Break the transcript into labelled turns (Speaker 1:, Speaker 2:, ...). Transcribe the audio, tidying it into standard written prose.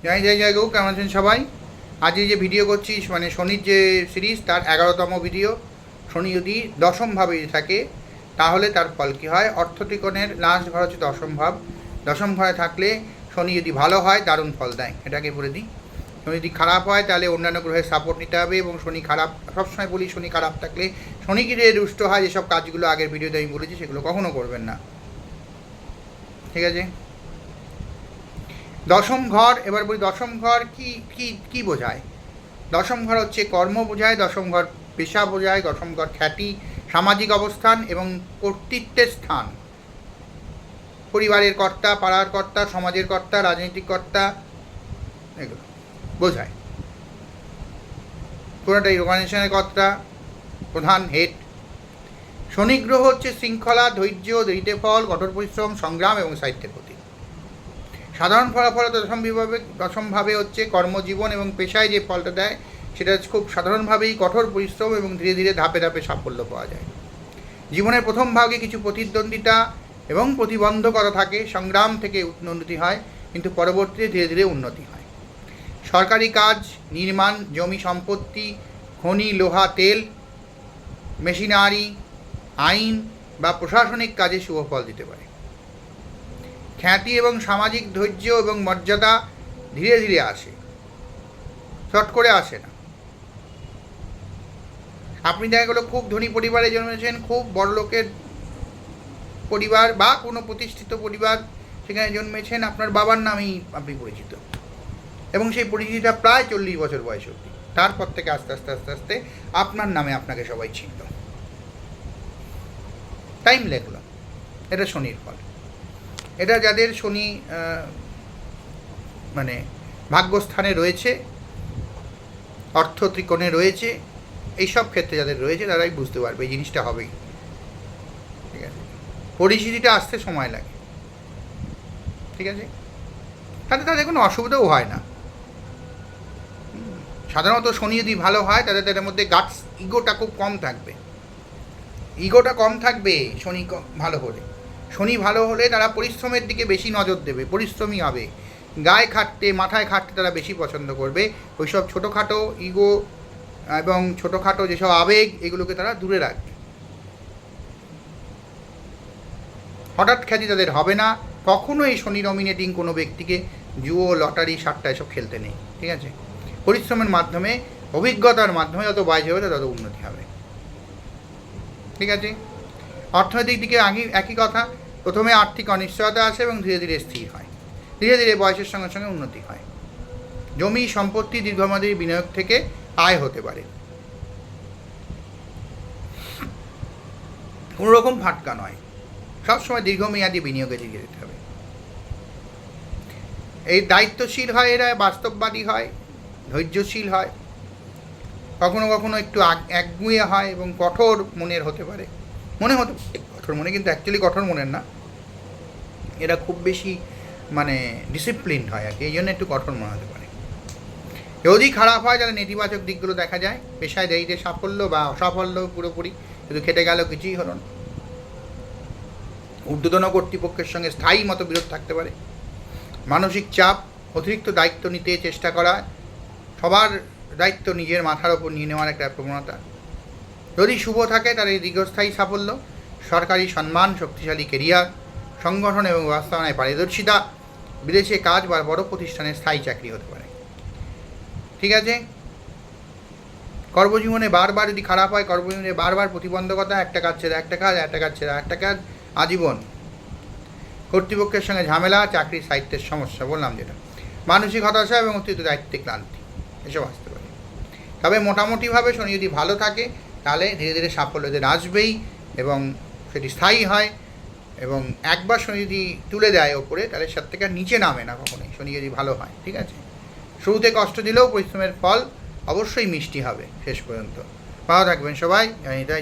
Speaker 1: জয় জয় জয় গৌ, কেমন আছেন সবাই? আজকে যে ভিডিও করছি মানে শনির যে সিরিজ তার 11তম ভিডিও। শনি যদি দশমভাবে থাকে তাহলে তার ফল কী হয়। অর্থত্রিকোণের লাস্ট ঘর হচ্ছে দশম ভাব। দশম ঘরে থাকলে শনি যদি ভালো হয় দারুণ ফল দেয়, এটাকে বলে দিই। শনি যদি খারাপ হয় তাহলে অন্যান্য গ্রহের সাপোর্ট নিতে হবে। এবং শনি খারাপ, সবসময় বলি শনি খারাপ থাকলে শনি কি যে রুষ্ট হয়, যেসব কাজগুলো আগের ভিডিওতে আমি বলেছি সেগুলো কখনো করবেন না, ঠিক আছে? দশম ঘর, এবার বলি দশম ঘর কি কি কি বোঝায়। দশম ঘর হচ্ছে কর্ম বোঝায়, দশম ঘর পেশা বোঝায়, দশম ঘর খ্যাতি, সামাজিক অবস্থান এবং কর্তৃত্বের স্থান। পরিবারের কর্তা, পাড়ার কর্তা, সমাজের কর্তা, রাজনৈতিক কর্তা, এগুলো বোঝায়। কোনোটাই অর্গানাইজেশনের কর্তা, প্রধান, হেড। শনি গ্রহ হচ্ছে শৃঙ্খলা, ধৈর্য, দেরিতে ফল, কঠোর পরিশ্রম, সংগ্রাম এবং সাহিত্যের প্রতি। সাধারণ ফলাফল দশমভাবে হচ্ছে কর্মজীবন এবং পেশায় যে ফলটা দেয় সেটা খুব সাধারণভাবেই কঠোর পরিশ্রম এবং ধীরে ধীরে ধাপে ধাপে সাফল্য পাওয়া যায়। জীবনের প্রথম ভাগে কিছু প্রতিদ্বন্দ্বিতা এবং প্রতিবন্ধকতা থাকে, সংগ্রাম থেকে উন্নতি হয়, কিন্তু পরবর্তীতে ধীরে ধীরে উন্নতি হয়। সরকারি কাজ, নির্মাণ, জমি সম্পত্তি, খনি, লোহা, তেল, মেশিনারি, আইন বা প্রশাসনিক কাজে শুভ ফল দিতে পারে। খ্যাতি এবং সামাজিক ধৈর্য এবং মর্যাদা ধীরে ধীরে আসে, চট করে আসে না। আপনি দেখা গেলো খুব ধনী পরিবারে জন্মেছেন, খুব বড় লোকের পরিবার বা কোনো প্রতিষ্ঠিত পরিবার, সেখানে জন্মেছেন, আপনার বাবার নামেই আপনি পরিচিত এবং সেই পরিচিতিটা প্রায় 40 বছর বয়স অবধি। তারপর থেকে আস্তে আস্তে আস্তে আস্তে আপনার নামে আপনাকে সবাই চিনল, টাইম লাগলো। এটা শনির ফল। এটা যাদের শনি মানে ভাগ্যস্থানে রয়েছে, অর্থ ত্রিকোণে রয়েছে, এইসব ক্ষেত্রে যাদের রয়েছে তারাই বুঝতে পারবে এই জিনিসটা হবেই, ঠিক আছে? পরিস্থিতিটা আসতে সময় লাগে, ঠিক আছে? তাদের কোনো অসুবিধাও হয় না। সাধারণত শনি যদি ভালো হয় তাদের মধ্যে গাটস, ইগোটা খুব কম থাকবে। ইগোটা কম থাকবে শনি ভালো হলে। শনি ভালো হলে তারা পরিশ্রমের দিকে বেশি নজর দেবে, পরিশ্রমী হবে, গায়ে খাটতে, মাথায় খাটতে তারা বেশি পছন্দ করবে। ওইসব ছোটোখাটো ইগো এবং ছোটোখাটো যেসব আবেগ, এগুলোকে তারা দূরে রাখবে। হঠাৎ খ্যাতি তাদের হবে না। কখনো এই শনি নমিনেটিং কোনো ব্যক্তিকে জুয়ো, লটারি, সাট্টা এসব খেলতে নেই, ঠিক আছে? পরিশ্রমের মাধ্যমে, অভিজ্ঞতার মাধ্যমে যত বয়স হবে তত উন্নতি হবে, ঠিক আছে? অর্থনৈতিক দিকে একই কথা। প্রথমে আর্থিক অনিশ্চয়তা আসে এবং ধীরে ধীরে স্থির হয়, ধীরে ধীরে বয়সের সঙ্গে সঙ্গে উন্নতি হয়। জমি সম্পত্তি দীর্ঘমেয়াদী বিনিয়োগ থেকে আয় হতে পারে, কোনো রকম ফাটকা নয়, সবসময় দীর্ঘমেয়াদী বিনিয়োগে দিকে যেতে হবে। এই দায়িত্বশীল হয়, এরা বাস্তববাদী হয়, ধৈর্যশীল হয়, কখনো কখনো একটু একগুঁয়ে হয় এবং কঠোর মনের হতে পারে। মনে হতে কঠোর মনে, কিন্তু অ্যাকচুয়ালি কঠোর মনের না, এরা খুব বেশি মানে ডিসিপ্লিন হয় আর কি, এই জন্য একটু কঠোর মনে হতে পারে। যদি খারাপ হয় তাহলে নেতিবাচক দিকগুলো দেখা যায়। পেশায় দেরিতে সাফল্য বা অসাফল্য, পুরোপুরি শুধু খেটে গেল, কিছুই হলো না। ঊর্ধ্বতন কর্তৃপক্ষের সঙ্গে স্থায়ী মতবিরোধ থাকতে পারে। মানসিক চাপ, অতিরিক্ত দায়িত্ব নিতে চেষ্টা করা, সবার দায়িত্ব নিজের মাথার ওপর নিয়ে নেওয়ার একটা প্রবণতা। যদি শুভ থাকে তাহলে দীর্ঘস্থায়ী সাফল্য, সরকারি সম্মান, শক্তিশালী কেরিয়ার, সংগঠন এবং ব্যবস্থাপনায় পারদর্শিতা, বিদেশে কাজ বা বড় প্রতিষ্ঠানে স্থায়ী চাকরি হতে পারে, ঠিক আছে? কর্মজীবনে বারবার যদি খারাপ হয়, কর্মজীবনে বারবার প্রতিবন্ধকতা, একটা কাজ ছেড়ে একটা কাজ, একটা কাজ ছেড়ে একটা কাজ, আজীবন কর্তৃপক্ষের সঙ্গে ঝামেলা, চাকরির সাহিত্যের সমস্যা, বললাম যেটা, মানসিক হতাশা এবং অতিরিক্ত দায়িত্বে ক্লান্তি, এসব আসতে পারে। তবে মোটামুটিভাবে শনি যদি ভালো থাকে তাহলে ধীরে ধীরে সাফল্য এদের আসবেই এবং সেটি স্থায়ী হয়। এবং একবার শনি যদি তুলে দেয় ওপরে তাহলে সাত থেকে নিচে নামে না কখনোই, শনি যদি ভালো হয়, ঠিক আছে? শুরুতে কষ্ট দিলেও পরিশ্রমের ফল অবশ্যই মিষ্টি হবে শেষ পর্যন্ত। ভালো থাকবেন সবাই।